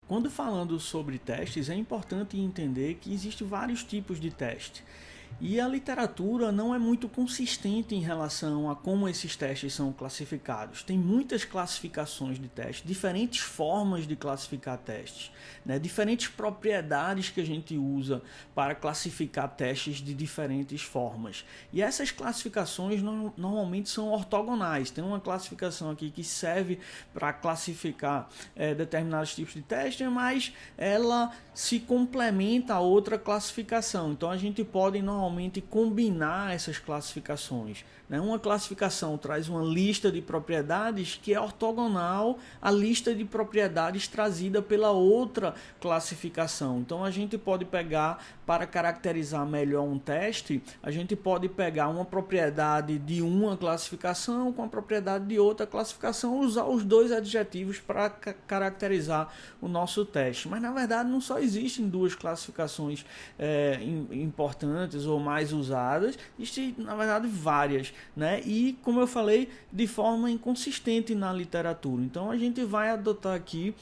Quando falando sobre testes, é importante entender que existem vários tipos de teste. E a literatura não é muito consistente em relação a como esses testes são classificados. Tem muitas classificações de testes, diferentes formas de classificar testes, né? Diferentes propriedades que a gente usa para classificar testes de diferentes formas. E essas classificações normalmente são ortogonais. Tem uma classificação aqui que serve para classificar determinados tipos de testes, mas ela se complementa a outra classificação. Então a gente pode normalmente combinar essas classificações, né? Uma classificação traz uma lista de propriedades que é ortogonal à lista de propriedades trazida pela outra classificação. Então a gente pode pegar, para caracterizar melhor um teste, a gente pode pegar uma propriedade de uma classificação com a propriedade de outra classificação, usar os dois adjetivos para caracterizar o nosso teste. Mas na verdade não só existem duas classificações importantes ou mais usadas, existem na verdade várias, né? E como eu falei, de forma inconsistente na literatura. Então a gente vai adotar aqui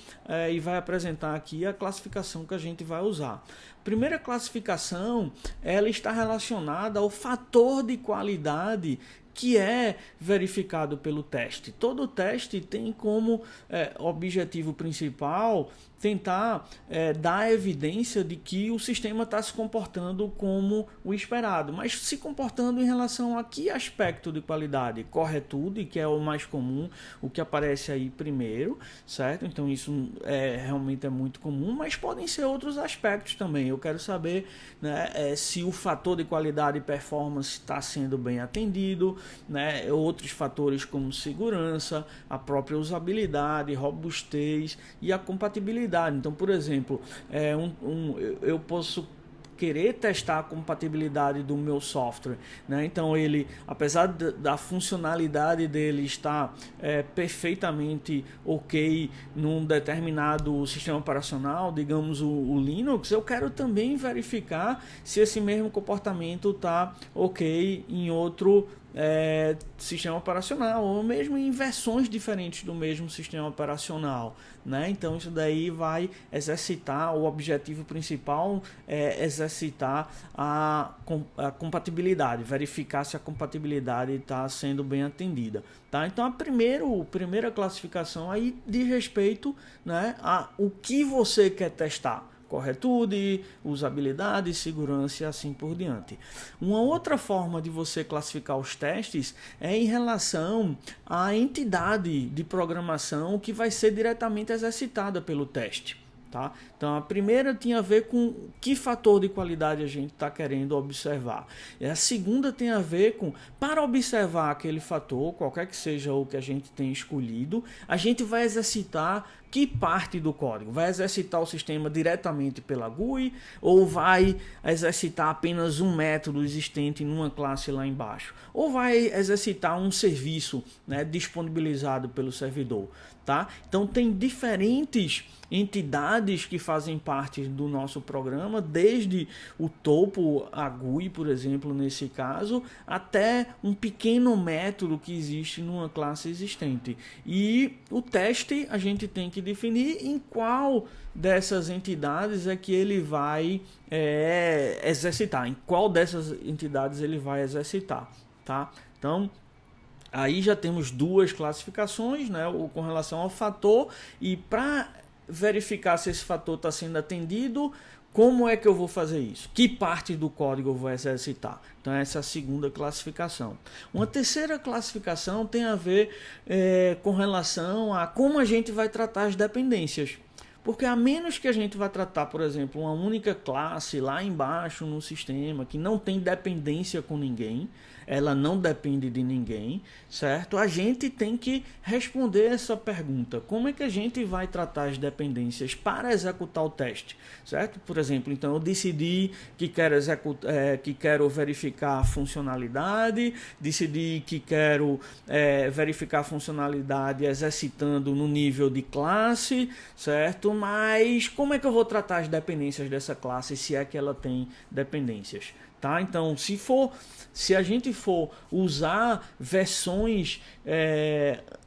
e vai apresentar aqui a classificação que a gente vai usar. Primeira classificação, ela está relacionada ao fator de qualidade que é verificado pelo teste. Todo teste tem como objetivo principal tentar dar evidência de que o sistema está se comportando como o esperado, mas se comportando em relação a que aspecto de qualidade? Corretude, que é o mais comum, o que aparece aí primeiro, certo? Então isso realmente é muito comum, mas podem ser outros aspectos também. Eu quero saber, né, se o fator de qualidade e performance está sendo bem atendido, né? Outros fatores como segurança, a própria usabilidade, robustez e a compatibilidade. Então, por exemplo, eu posso querer testar a compatibilidade do meu software, né? Então ele, apesar da funcionalidade dele estar perfeitamente ok num determinado sistema operacional, digamos o Linux, eu quero também verificar se esse mesmo comportamento está ok em outro sistema operacional, ou mesmo em versões diferentes do mesmo sistema operacional, né? Então isso daí vai exercitar, o objetivo principal é exercitar a compatibilidade, verificar se a compatibilidade está sendo bem atendida, tá? Então a primeira classificação aí diz respeito, né, a o que você quer testar. Corretude, usabilidade, segurança e assim por diante. Uma outra forma de você classificar os testes é em relação à entidade de programação que vai ser diretamente exercitada pelo teste. Tá? Então a primeira tinha a ver com que fator de qualidade a gente está querendo observar. E a segunda tem a ver com, para observar aquele fator, qualquer que seja o que a gente tenha escolhido, a gente vai exercitar que parte do código? Vai exercitar o sistema diretamente pela GUI ou vai exercitar apenas um método existente numa classe lá embaixo? Ou vai exercitar um serviço, né, disponibilizado pelo servidor? Tá? Então tem diferentes entidades que fazem parte do nosso programa, desde o topo, a GUI, por exemplo, nesse caso, até um pequeno método que existe numa classe existente. E o teste a gente tem que definir em qual dessas entidades é que ele vai exercitar, em qual dessas entidades ele vai exercitar, tá? Então aí já temos duas classificações, né, com relação ao fator, e para verificar se esse fator está sendo atendido, como é que eu vou fazer isso? Que parte do código eu vou exercitar? Então essa é a segunda classificação. Uma terceira classificação tem a ver com relação a como a gente vai tratar as dependências. Porque a menos que a gente vá tratar, por exemplo, uma única classe lá embaixo no sistema que não tem dependência com ninguém, ela não depende de ninguém, certo? A gente tem que responder essa pergunta. Como é que a gente vai tratar as dependências para executar o teste, certo? Por exemplo, então eu decidi que quero verificar a funcionalidade, decidi que quero verificar a funcionalidade exercitando no nível de classe, certo? Mas como é que eu vou tratar as dependências dessa classe, se é que ela tem dependências? Tá? Então, se a gente for usar versões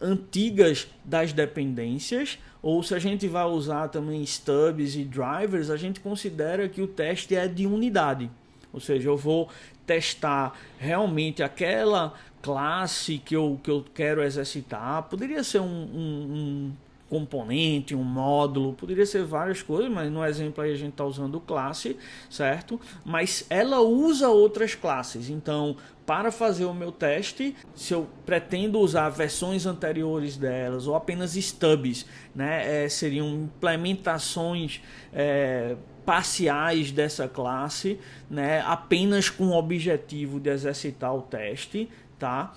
antigas das dependências, ou se a gente vai usar também stubs e drivers, a gente considera que o teste é de unidade. Ou seja, eu vou testar realmente aquela classe que eu quero exercitar. Poderia ser um componente, um módulo, poderia ser várias coisas, mas no exemplo aí a gente está usando classe, certo? Mas ela usa outras classes, então para fazer o meu teste, se eu pretendo usar versões anteriores delas ou apenas stubs, né, seriam implementações parciais dessa classe, né, apenas com o objetivo de exercitar o teste, tá?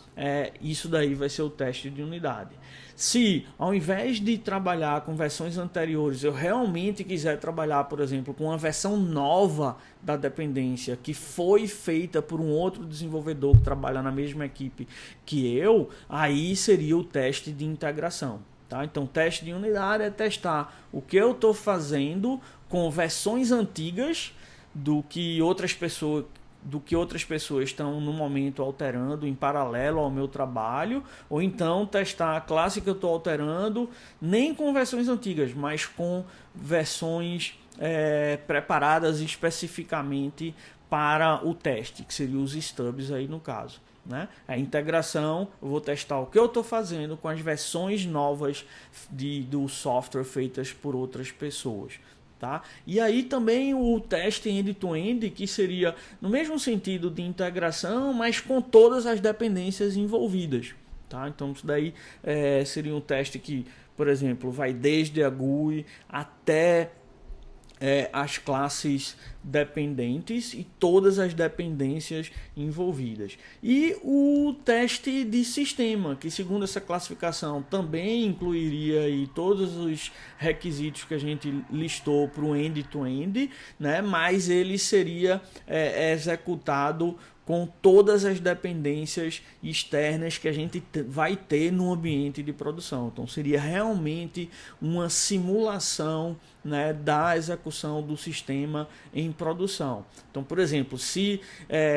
Isso daí vai ser o teste de unidade. Se ao invés de trabalhar com versões anteriores, eu realmente quiser trabalhar, por exemplo, com uma versão nova da dependência que foi feita por um outro desenvolvedor que trabalha na mesma equipe que eu, aí seria o teste de integração. Tá? Então, teste de unidade é testar o que eu estou fazendo com versões antigas do que outras pessoas estão no momento alterando em paralelo ao meu trabalho, ou então testar a classe que eu estou alterando, nem com versões antigas, mas com versões preparadas especificamente para o teste, que seriam os stubs aí no caso. Né? A integração, eu vou testar o que eu estou fazendo com as versões novas do software feitas por outras pessoas. Tá? E aí também o teste end-to-end, que seria no mesmo sentido de integração, mas com todas as dependências envolvidas. Tá? Então isso daí seria um teste que, por exemplo, vai desde a GUI até as classes dependentes e todas as dependências envolvidas. E o teste de sistema, que segundo essa classificação também incluiria aí todos os requisitos que a gente listou para o end-to-end, né? Mas ele seria executado com todas as dependências externas que a gente vai ter no ambiente de produção. Então seria realmente uma simulação, né, da execução do sistema em produção. Então, por exemplo, se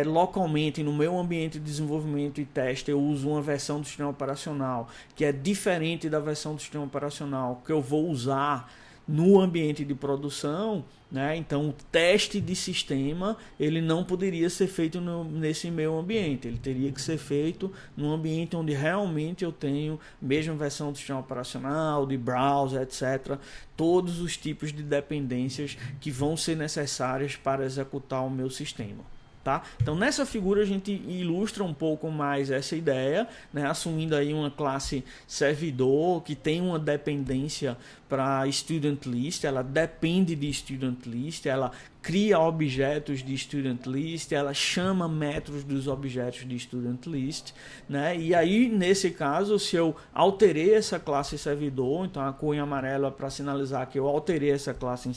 localmente no meu ambiente de desenvolvimento e teste eu uso uma versão do sistema operacional que é diferente da versão do sistema operacional que eu vou usar no ambiente de produção, né? Então o teste de sistema ele não poderia ser feito nesse meu ambiente, ele teria que ser feito num ambiente onde realmente eu tenho a mesma versão do sistema operacional, de browser, etc. Todos os tipos de dependências que vão ser necessárias para executar o meu sistema. Tá? Então nessa figura a gente ilustra um pouco mais essa ideia, né? Assumindo aí uma classe servidor que tem uma dependência para student list, ela depende de student list, ela cria objetos de student list, ela chama métodos dos objetos de student list, né? E aí nesse caso, se eu alterei essa classe servidor, então a cor em amarelo é para sinalizar que eu alterei essa classe em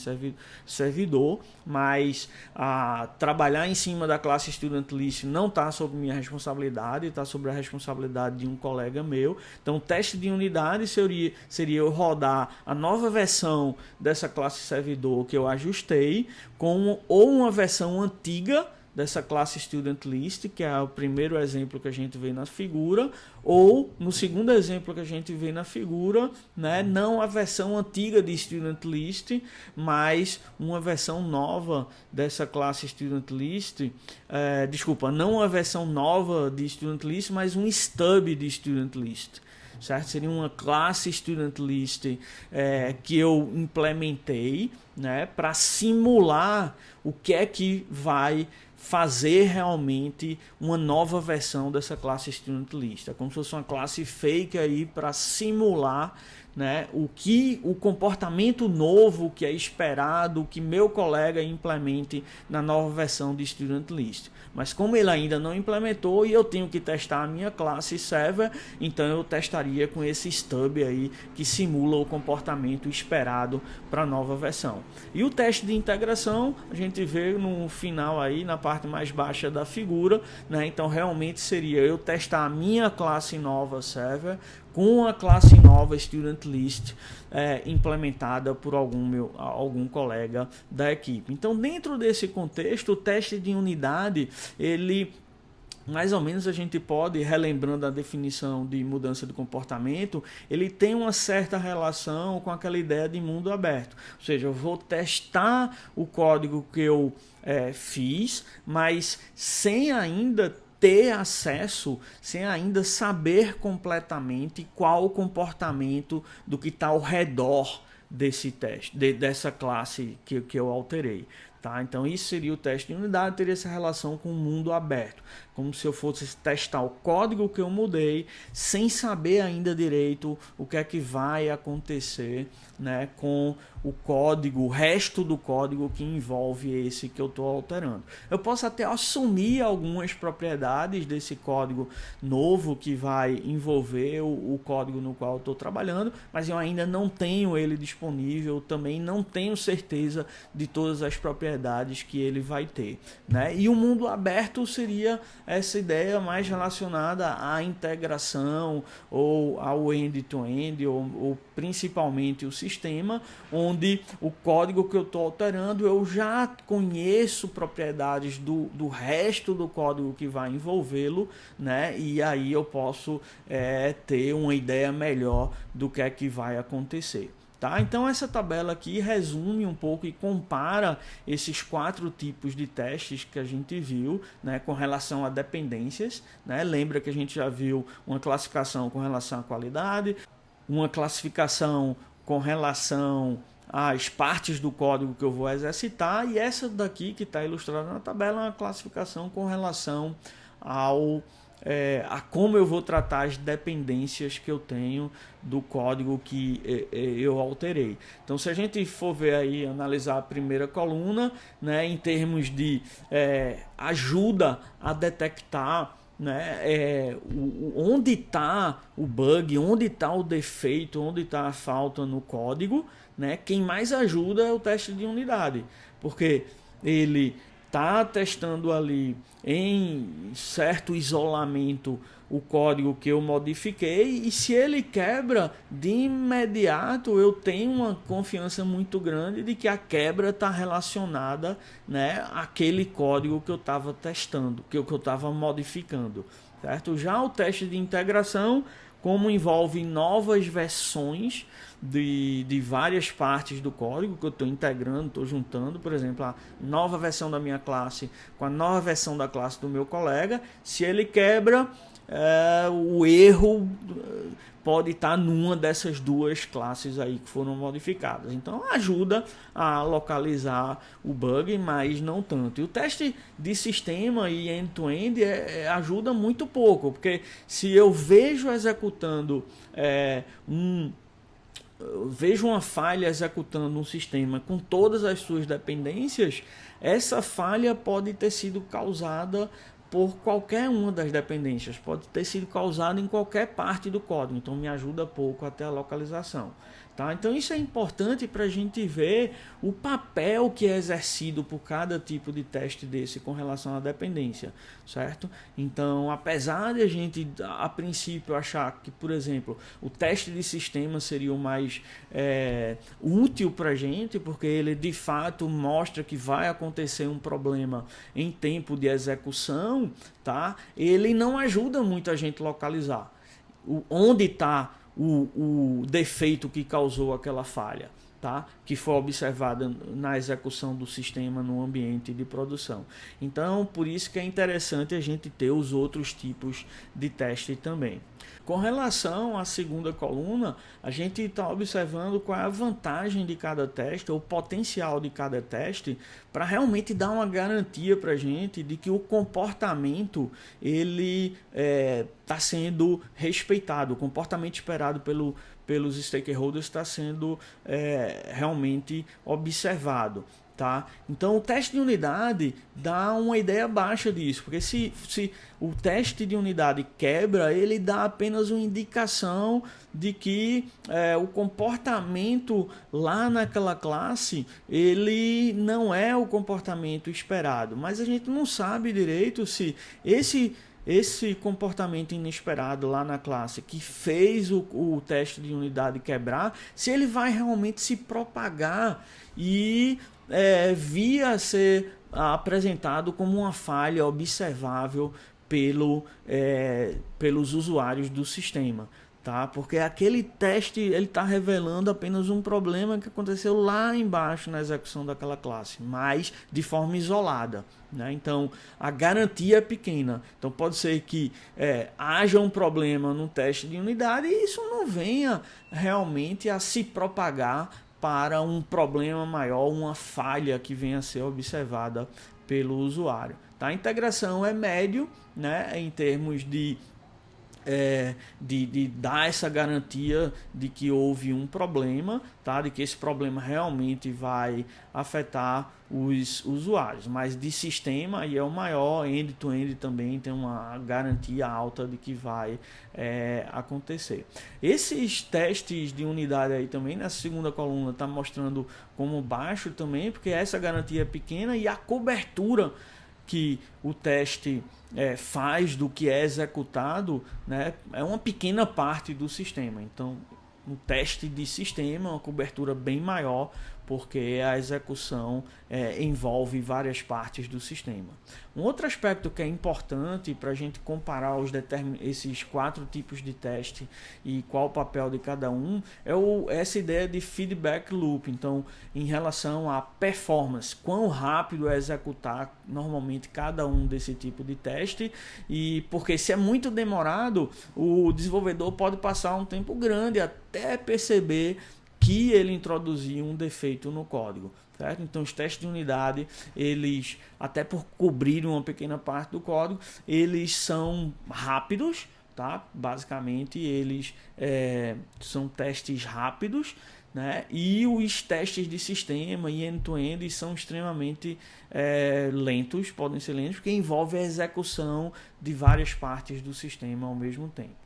servidor, mas trabalhar em cima da classe student list não está sob minha responsabilidade, está sob a responsabilidade de um colega meu. Então o teste de unidade seria eu rodar a nova versão dessa classe servidor que eu ajustei com ou uma versão antiga dessa classe student list, que é o primeiro exemplo que a gente vê na figura, ou no segundo exemplo que a gente vê na figura, né, não a versão antiga de student list, mas uma versão nova dessa classe student list, não a versão nova de student list, mas um stub de student list. Certo? Seria uma classe student list que eu implementei, né, para simular o que é que vai fazer realmente uma nova versão dessa classe student list. É como se fosse uma classe fake aí para simular, né, o comportamento novo que é esperado que meu colega implemente na nova versão de student list. Mas como ele ainda não implementou e eu tenho que testar a minha classe server, então eu testaria com esse stub aí que simula o comportamento esperado para a nova versão. E o teste de integração a gente vê no final aí, na parte mais baixa da figura, né? Então realmente seria eu testar a minha classe nova server com a classe nova student list implementada por algum colega da equipe. Então, dentro desse contexto, o teste de unidade ele mais ou menos a gente pode, relembrando a definição de mudança de comportamento, ele tem uma certa relação com aquela ideia de mundo aberto. Ou seja, eu vou testar o código que eu fiz, mas sem ainda ter acesso, sem ainda saber completamente qual o comportamento do que está ao redor desse teste, dessa classe que eu alterei. Tá? Então isso seria o teste de unidade, teria essa relação com o mundo aberto, como se eu fosse testar o código que eu mudei, sem saber ainda direito o que é que vai acontecer, né, com o código, o resto do código que envolve esse que eu estou alterando. Eu posso até assumir algumas propriedades desse código novo que vai envolver o código no qual eu estou trabalhando, mas eu ainda não tenho ele disponível, também não tenho certeza de todas as propriedades que ele vai ter, né? E o mundo aberto seria essa ideia mais relacionada à integração ou ao end-to-end, ou principalmente o sistema, onde o código que eu estou alterando eu já conheço propriedades do resto do código que vai envolvê-lo, né? E aí eu posso ter uma ideia melhor do que é que vai acontecer. Tá? Então essa tabela aqui resume um pouco e compara esses 4 tipos de testes que a gente viu, né, com relação a dependências, né? Lembra que a gente já viu uma classificação com relação à qualidade, uma classificação com relação às partes do código que eu vou exercitar, e essa daqui que está ilustrada na tabela é uma classificação com relação a como eu vou tratar as dependências que eu tenho do código que eu alterei. Então, se a gente for ver aí, analisar a primeira coluna, né, em termos de ajuda a detectar, né, onde está o bug, onde está o defeito, onde está a falta no código, né, quem mais ajuda é o teste de unidade, porque ele está testando ali em certo isolamento o código que eu modifiquei, e se ele quebra, de imediato eu tenho uma confiança muito grande de que a quebra está relacionada, né, àquele código que eu estava testando, que eu estava modificando, certo? Já o teste de integração, como envolve novas versões de várias partes do código que eu estou integrando, estou juntando, por exemplo, a nova versão da minha classe com a nova versão da classe do meu colega, se ele quebra, o erro pode estar numa dessas duas classes aí que foram modificadas. Então ajuda a localizar o bug, mas não tanto. E o teste de sistema e end-to-end ajuda muito pouco, porque se eu vejo executando vejo uma falha executando um sistema com todas as suas dependências, essa falha pode ter sido causada por qualquer uma das dependências, pode ter sido causada em qualquer parte do código, então me ajuda pouco até a localização. Tá? Então isso é importante para a gente ver o papel que é exercido por cada tipo de teste desse com relação à dependência, certo? Então, apesar de a gente, a princípio, achar que, por exemplo, o teste de sistema seria o mais útil para a gente, porque ele de fato mostra que vai acontecer um problema em tempo de execução, tá? Ele não ajuda muito a gente localizar onde está o defeito que causou aquela falha, tá? Que foi observada na execução do sistema no ambiente de produção. Então, por isso que é interessante a gente ter os outros tipos de teste também. Com relação à segunda coluna, a gente está observando qual é a vantagem de cada teste, ou o potencial de cada teste, para realmente dar uma garantia para a gente de que o comportamento ele está sendo respeitado, o comportamento esperado pelos stakeholders está sendo realmente observado. Tá? Então o teste de unidade dá uma ideia baixa disso, porque se o teste de unidade quebra, ele dá apenas uma indicação de que o comportamento lá naquela classe ele não é o comportamento esperado, mas a gente não sabe direito se esse comportamento inesperado lá na classe que fez o teste de unidade quebrar, se ele vai realmente se propagar e vir a ser apresentado como uma falha observável pelos usuários do sistema. Tá? Porque aquele teste ele está revelando apenas um problema que aconteceu lá embaixo na execução daquela classe, mas de forma isolada. Né? Então a garantia é pequena. Então pode ser que haja um problema no teste de unidade e isso não venha realmente a se propagar para um problema maior, uma falha que venha a ser observada pelo usuário. Tá? A integração é médio, né, em termos de dar essa garantia de que houve um problema, tá? De que esse problema realmente vai afetar os usuários, mas de sistema aí é o maior, end-to-end também tem uma garantia alta de que vai acontecer. Esses testes de unidade aí também, nessa segunda coluna, está mostrando como baixo também, porque essa garantia é pequena e a cobertura que o teste faz do que é executado, né, é uma pequena parte do sistema. Então, no teste de sistema, uma cobertura bem maior, porque a execução envolve várias partes do sistema. Um outro aspecto que é importante para a gente comparar esses 4 tipos de teste e qual o papel de cada um é essa ideia de feedback loop. Então, em relação à performance, quão rápido é executar normalmente cada um desse tipo de teste, e porque se é muito demorado, o desenvolvedor pode passar um tempo grande até perceber que ele introduziu um defeito no código. Certo? Então os testes de unidade, eles, até por cobrir uma pequena parte do código, eles são rápidos, tá? Basicamente eles são testes rápidos, né? E os testes de sistema e end-to-end são extremamente lentos, podem ser lentos, porque envolve a execução de várias partes do sistema ao mesmo tempo.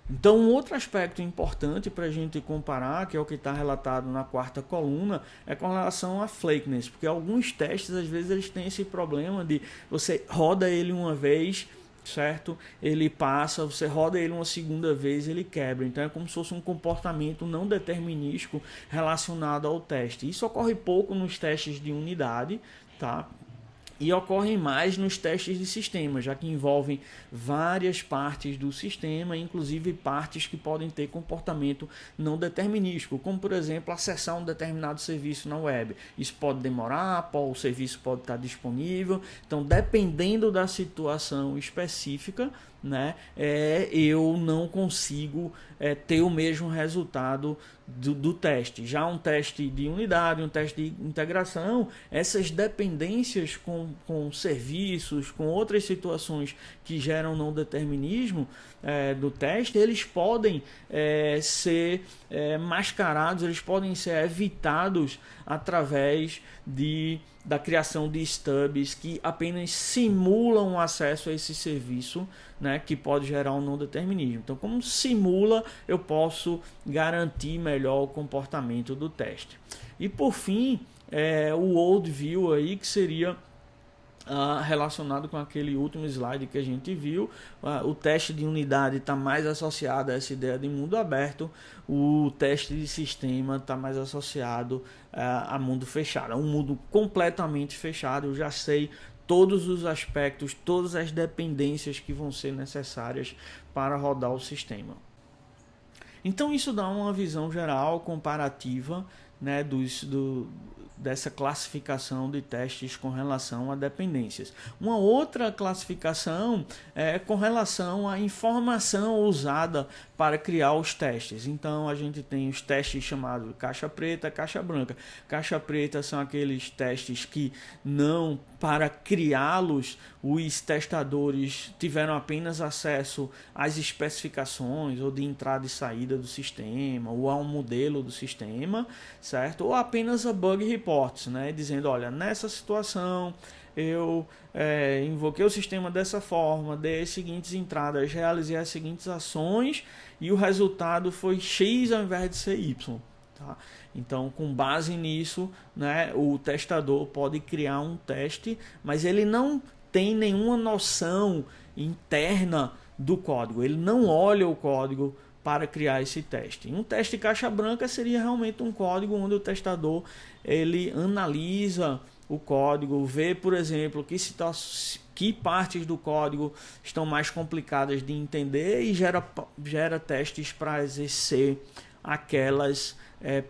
Então, um outro aspecto importante para a gente comparar, que é o que está relatado na 4ª coluna, é com relação a flakiness, porque alguns testes, às vezes, eles têm esse problema de você roda ele uma vez, certo? Ele passa, você roda ele uma segunda vez, ele quebra. Então, é como se fosse um comportamento não determinístico relacionado ao teste. Isso ocorre pouco nos testes de unidade, tá? E ocorrem mais nos testes de sistema, já que envolvem várias partes do sistema, inclusive partes que podem ter comportamento não determinístico, como por exemplo acessar um determinado serviço na web. Isso pode demorar, o serviço pode estar disponível, então dependendo da situação específica, né, eu não consigo ter o mesmo resultado do teste. Já um teste de unidade, um teste de integração, essas dependências com serviços, com outras situações que geram não determinismo do teste, eles podem ser mascarados, eles podem ser evitados através da criação de stubs que apenas simulam o acesso a esse serviço, né, que pode gerar um não determinismo. Então, como simula, eu posso garantir melhor o comportamento do teste. E por fim, o old view aí, que seria relacionado com aquele último slide que a gente viu. O teste de unidade está mais associado a essa ideia de mundo aberto, o teste de sistema está mais associado a mundo fechado, um mundo completamente fechado. Eu já sei todos os aspectos, todas as dependências que vão ser necessárias para rodar o sistema. Então isso dá uma visão geral, comparativa, né, dessa classificação de testes com relação a dependências. Uma outra classificação é com relação à informação usada para criar os testes. Então a gente tem os testes chamados caixa preta, caixa branca. Caixa preta são aqueles testes que não, para criá-los, os testadores tiveram apenas acesso às especificações ou de entrada e saída do sistema ou a um modelo do sistema, certo? Ou apenas a bug reports, né? Dizendo, olha, nessa situação eu invoquei o sistema dessa forma, dei as seguintes entradas, realizei as seguintes ações e o resultado foi X ao invés de ser Y. Tá? Então, com base nisso, né, o testador pode criar um teste, mas ele não tem nenhuma noção interna do código. Ele não olha o código para criar esse teste. Um teste caixa branca seria realmente um código onde o testador ele analisa o código, vê, por exemplo, que partes do código estão mais complicadas de entender e gera testes para exercer aquelas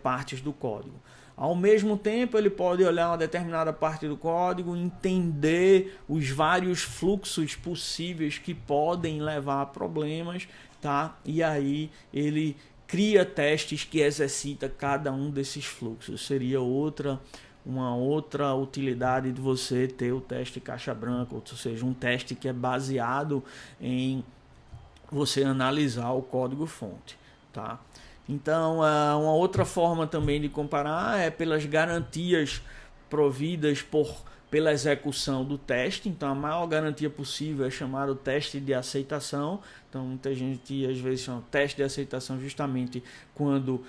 partes do código. Ao mesmo tempo, ele pode olhar uma determinada parte do código, entender os vários fluxos possíveis que podem levar a problemas, tá? E aí ele cria testes que exercita cada um desses fluxos. Seria uma outra utilidade de você ter o teste caixa branca, ou seja, um teste que é baseado em você analisar o código-fonte, tá? Então, uma outra forma também de comparar é pelas garantias providas pela execução do teste. Então, a maior garantia possível é chamado teste de aceitação. Então, muita gente às vezes chama teste de aceitação justamente quando,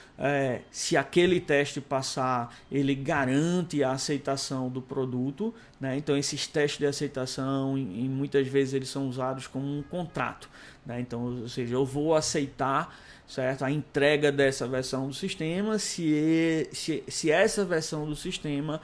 se aquele teste passar, ele garante a aceitação do produto, né? Então, esses testes de aceitação, e muitas vezes eles são usados como um contrato, né? Então, ou seja, eu vou aceitar, certo, a entrega dessa versão do sistema se essa versão do sistema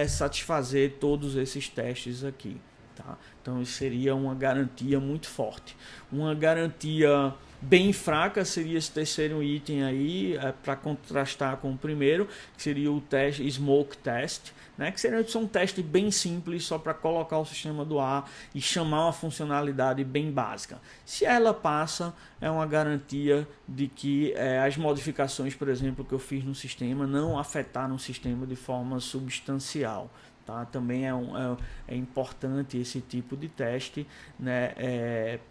satisfazer todos esses testes aqui, tá? Então isso seria uma garantia muito forte. Uma garantia bem fraca seria esse terceiro item aí, para contrastar com o primeiro, que seria o teste smoke test, né? Que são um teste bem simples, só para colocar o sistema do ar e chamar uma funcionalidade bem básica. Se ela passa, é uma garantia de que as modificações, por exemplo, que eu fiz no sistema não afetaram o sistema de forma substancial. Tá? Também é importante esse tipo de teste, né?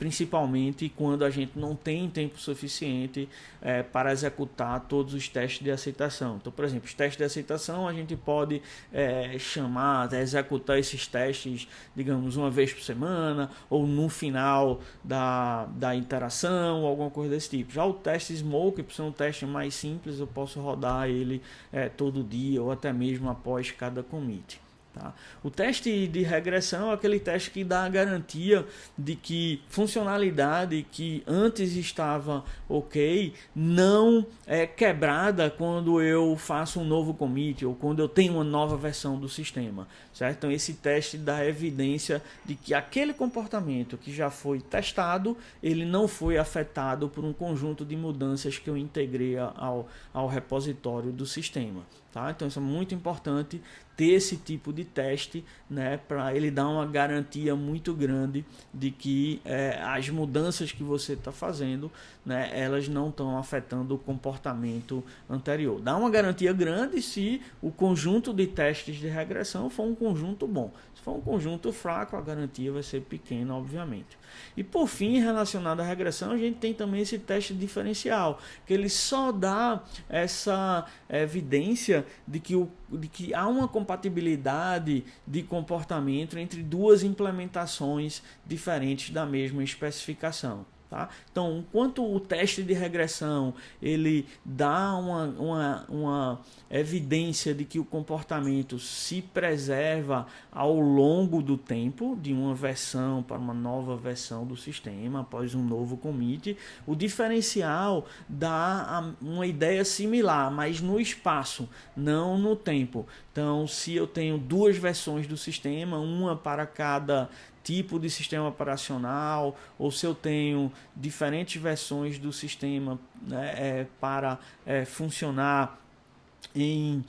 Principalmente quando a gente não tem tempo suficiente para executar todos os testes de aceitação. Então, por exemplo, os testes de aceitação a gente pode executar esses testes, digamos, uma vez por semana ou no final da interação, ou alguma coisa desse tipo. Já o teste Smoke, por ser um teste mais simples, eu posso rodar ele todo dia ou até mesmo após cada commit. Tá? O teste de regressão é aquele teste que dá a garantia de que funcionalidade que antes estava ok não é quebrada quando eu faço um novo commit ou quando eu tenho uma nova versão do sistema, certo? Então esse teste dá evidência de que aquele comportamento que já foi testado, ele não foi afetado por um conjunto de mudanças que eu integrei ao repositório do sistema. Tá? Então isso é muito importante ter esse tipo de teste, né, para ele dar uma garantia muito grande de que as mudanças que você está fazendo, né, elas não estão afetando o comportamento anterior. Dá uma garantia grande se o conjunto de testes de regressão for um conjunto bom. Se for um conjunto fraco, a garantia vai ser pequena, obviamente. E por fim, relacionado à regressão, a gente tem também esse teste diferencial, que ele só dá essa evidência de que há uma compatibilidade de comportamento entre duas implementações diferentes da mesma especificação. Tá? Então, enquanto o teste de regressão ele dá uma evidência de que o comportamento se preserva ao longo do tempo, de uma versão para uma nova versão do sistema, após um novo commit, o diferencial dá uma ideia similar, mas no espaço, não no tempo. Então, se eu tenho duas versões do sistema, uma para cada tipo de sistema operacional, ou se eu tenho diferentes versões do sistema, né, para funcionar em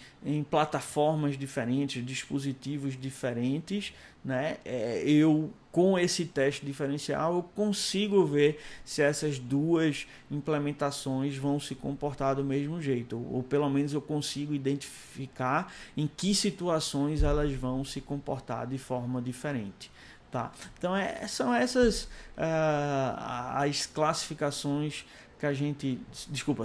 plataformas diferentes, dispositivos diferentes, né, eu com esse teste diferencial eu consigo ver se essas duas implementações vão se comportar do mesmo jeito, ou pelo menos eu consigo identificar em que situações elas vão se comportar de forma diferente. Tá? Então são essas as classificações que a gente...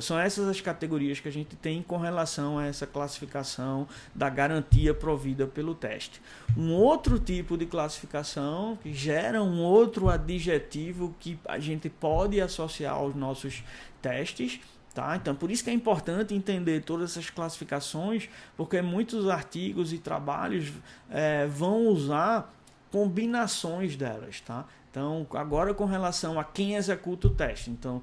são essas as categorias que a gente tem com relação a essa classificação da garantia provida pelo teste. Um outro tipo de classificação que gera um outro adjetivo que a gente pode associar aos nossos testes. Tá? Então, por isso que é importante entender todas essas classificações, porque muitos artigos e trabalhos vão usar combinações delas, tá? Então, agora com relação a quem executa o teste. Então,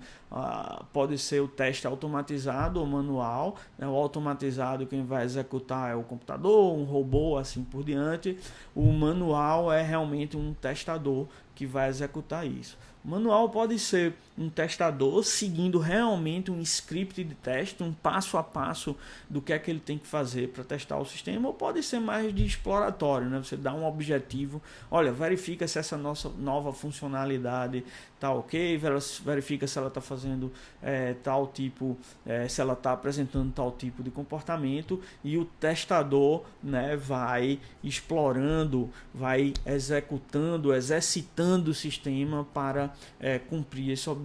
pode ser o teste automatizado ou manual. Né? O automatizado, quem vai executar é o computador, um robô, assim por diante. O manual é realmente um testador que vai executar isso. O manual pode ser um testador seguindo realmente um script de teste, um passo a passo do que é que ele tem que fazer para testar o sistema, ou pode ser mais de exploratório, né? Você dá um objetivo, olha, verifica se essa nossa nova funcionalidade está ok, verifica se ela está fazendo tal tipo, se ela está apresentando tal tipo de comportamento, e o testador, né, vai explorando, vai executando, exercitando o sistema para cumprir esse objetivo.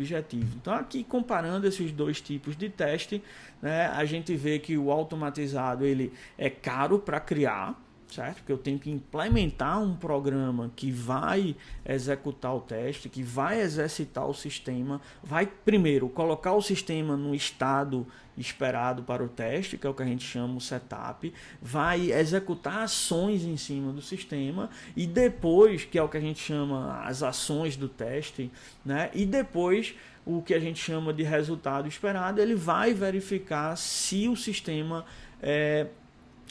Então, aqui comparando esses dois tipos de teste, né, a gente vê que o automatizado ele é caro para criar, certo? Porque eu tenho que implementar um programa que vai executar o teste, que vai exercitar o sistema, vai primeiro colocar o sistema no estado esperado para o teste, que é o que a gente chama o setup, vai executar ações em cima do sistema, e depois, que é o que a gente chama as ações do teste, né? E depois o que a gente chama de resultado esperado, ele vai verificar se o sistema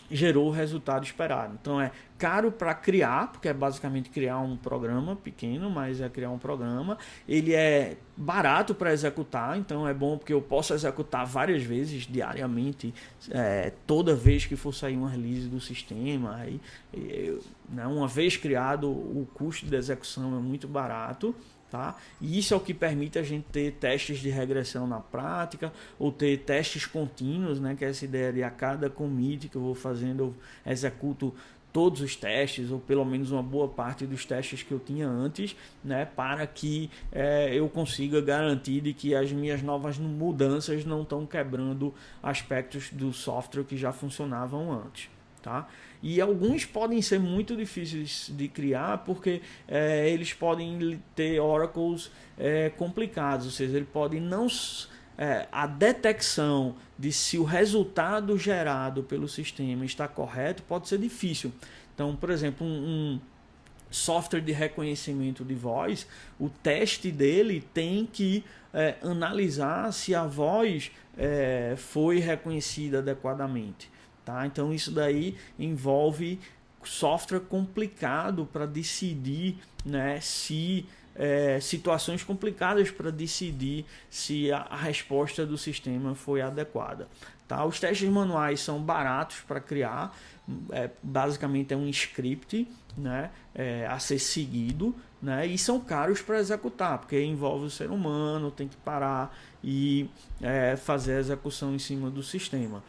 gerou o resultado esperado. Então é caro para criar, porque é basicamente criar um programa pequeno, mas é criar um programa. Ele é barato para executar, então é bom porque eu posso executar várias vezes diariamente, toda vez que for sair uma release do sistema. Aí, né, uma vez criado, o custo de execução é muito barato. Tá? E isso é o que permite a gente ter testes de regressão na prática, ou ter testes contínuos, né? Que é essa ideia de a cada commit que eu vou fazendo, eu executo todos os testes, ou pelo menos uma boa parte dos testes que eu tinha antes, né? Para que eu consiga garantir de que as minhas novas mudanças não estão quebrando aspectos do software que já funcionavam antes. Tá? E alguns podem ser muito difíceis de criar, porque eles podem ter oracles complicados, ou seja, ele pode não... a detecção de se o resultado gerado pelo sistema está correto pode ser difícil. Então, por exemplo, um software de reconhecimento de voz, o teste dele tem que analisar se a voz foi reconhecida adequadamente. Tá? Então isso daí envolve software complicado para decidir, né, se situações complicadas para decidir se a resposta do sistema foi adequada. Tá? Os testes manuais são baratos para criar, basicamente é um script, né, a ser seguido, né, e são caros para executar, porque envolve o ser humano, tem que parar e fazer a execução em cima do sistema.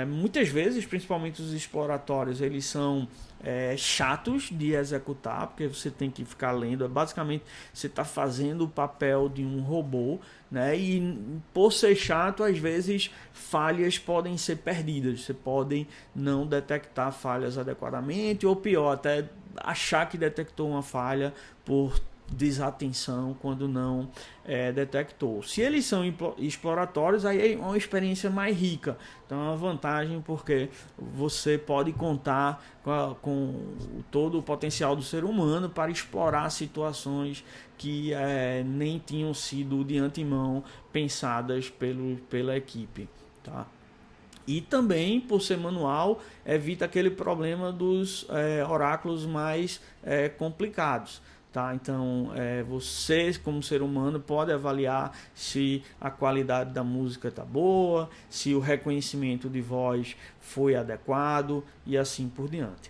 Muitas vezes, principalmente os exploratórios, eles são chatos de executar, porque você tem que ficar lendo. Basicamente, você está fazendo o papel de um robô, né? E por ser chato, às vezes falhas podem ser perdidas. Você pode não detectar falhas adequadamente, ou pior, até achar que detectou uma falha por desatenção quando não detectou. Se eles são exploratórios, aí é uma experiência mais rica. Então é uma vantagem, porque você pode contar com todo o potencial do ser humano para explorar situações que nem tinham sido de antemão pensadas pela equipe. Tá? E também, por ser manual, evita aquele problema dos oráculos mais complicados. Tá? Então, você, como ser humano, pode avaliar se a qualidade da música está boa, se o reconhecimento de voz foi adequado e assim por diante.